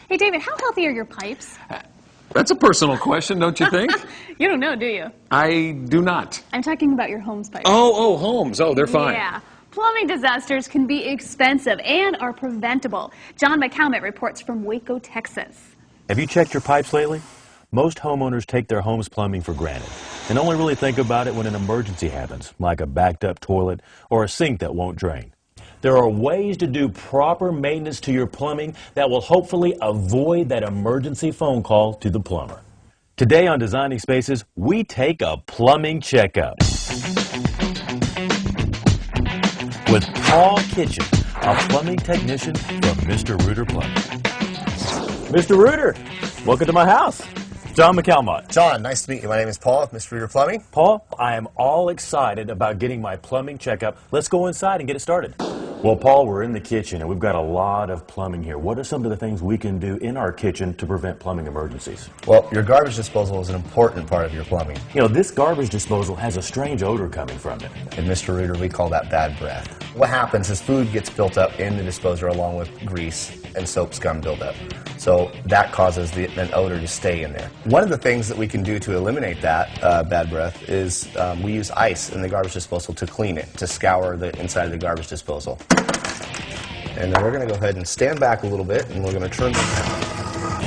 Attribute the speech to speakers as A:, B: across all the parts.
A: Hey, David, how healthy are your pipes?
B: That's a personal question, don't you think?
A: You don't know, do you?
B: I do not.
A: I'm talking about your home's pipes.
B: Oh, homes. Oh, they're fine.
A: Yeah. Plumbing disasters can be expensive and are preventable. John McCalmont reports from Waco, Texas.
C: Have you checked your pipes lately? Most homeowners take their home's plumbing for granted and only really think about it when an emergency happens, like a backed up toilet or a sink that won't drain. There are ways to do proper maintenance to your plumbing that will hopefully avoid that emergency phone call to the plumber. Today on Designing Spaces, we take a plumbing checkup with Paul Kitchen, a plumbing technician from Mr. Reuter Plumbing. Mr. Reuter, welcome to my house. John McCalmont.
D: John, nice to meet you. My name is Paul with Mr. Reuter Plumbing.
C: Paul, I am all excited about getting my plumbing checkup. Let's go inside and get it started. Well, Paul, we're in the kitchen and we've got a lot of plumbing here. What are some of the things we can do in our kitchen to prevent plumbing emergencies?
D: Well, your garbage disposal is an important part of your plumbing.
C: You know, this garbage disposal has a strange odor coming from it.
D: In Mr. Reuter, we call that bad breath. What happens is food gets built up in the disposer along with grease and soap scum buildup. So that causes an odor to stay in there. One of the things that we can do to eliminate that bad breath is we use ice in the garbage disposal to clean it, to scour the inside of the garbage disposal. And then we're going to go ahead and stand back a little bit and we're going to turn them down.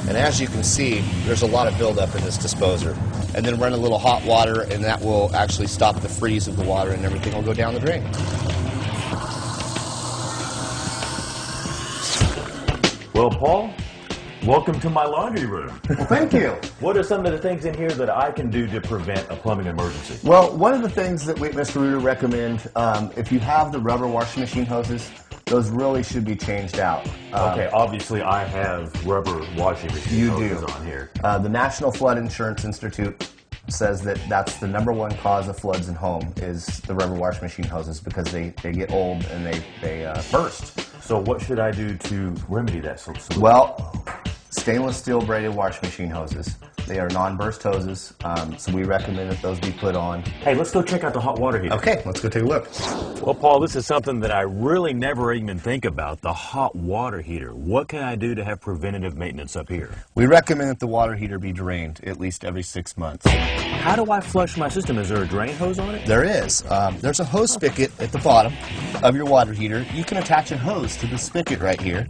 D: And as you can see, there's a lot of buildup in this disposer. And then run a little hot water and that will actually stop the freeze of the water and everything will go down the drain.
C: Well, Paul, welcome to my laundry room.
D: Well, thank you.
C: What are some of the things in here that I can do to prevent a plumbing emergency?
D: Well, one of the things that we at Mr. Reuter recommend, if you have the rubber washing machine hoses, those really should be changed out.
C: Okay, obviously I have rubber washing machine hoses on here.
D: The National Flood Insurance Institute says that that's the #1 cause of floods in home is the rubber washing machine hoses because they get old and they burst.
C: So what should I do to remedy that solution?
D: Well, stainless steel braided washing machine hoses. They are non-burst hoses, so we recommend that those be put on.
C: Hey, let's go check out the hot water heater.
D: Okay, let's go take a look.
C: Well, Paul, this is something that I really never even think about, the hot water heater. What can I do to have preventative maintenance up here?
D: We recommend that the water heater be drained at least every 6 months.
C: How do I flush my system? Is there a drain hose on it?
D: There is. There's a hose spigot at the bottom of your water heater. You can attach a hose to the spigot right here.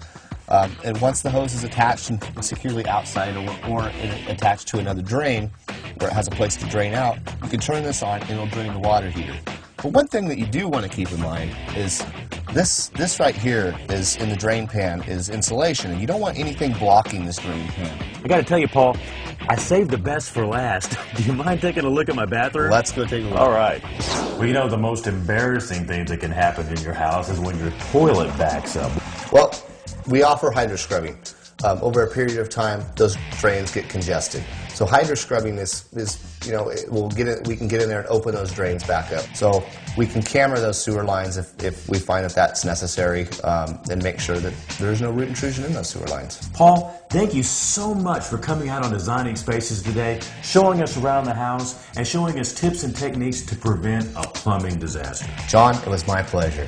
D: And once the hose is attached and securely outside or attached to another drain where it has a place to drain out, you can turn this on and it'll drain the water heater. But one thing that you do want to keep in mind is this right here is in the drain pan is insulation, and you don't want anything blocking this drain pan.
C: I got to tell you, Paul, I saved the best for last. Do you mind taking a look at my bathroom?
D: Let's go take a look.
C: All right. Well, you know, the most embarrassing things that can happen in your house is when your toilet backs up.
D: Well, we offer hydro scrubbing. Over a period of time, those drains get congested. So hydro scrubbing is you know, we can get in there and open those drains back up. So we can camera those sewer lines if we find that that's necessary, and make sure that there's no root intrusion in those sewer lines.
C: Paul, thank you so much for coming out on Designing Spaces today, showing us around the house, and showing us tips and techniques to prevent a plumbing disaster.
D: John, it was my pleasure.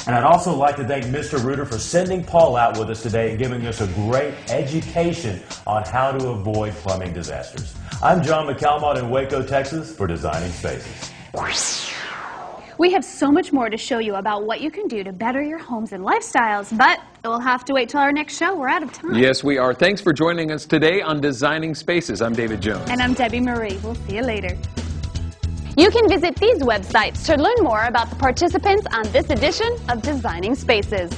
C: And I'd also like to thank Mr. Reuter for sending Paul out with us today and giving us a great education on how to avoid plumbing disasters. I'm John McCalmont in Waco, Texas for Designing Spaces.
A: We have so much more to show you about what you can do to better your homes and lifestyles, but we'll have to wait till our next show. We're out of time.
B: Yes, we are. Thanks for joining us today on Designing Spaces. I'm David Jones.
A: And I'm Debbie Marie. We'll see you later. You can visit these websites to learn more about the participants on this edition of Designing Spaces.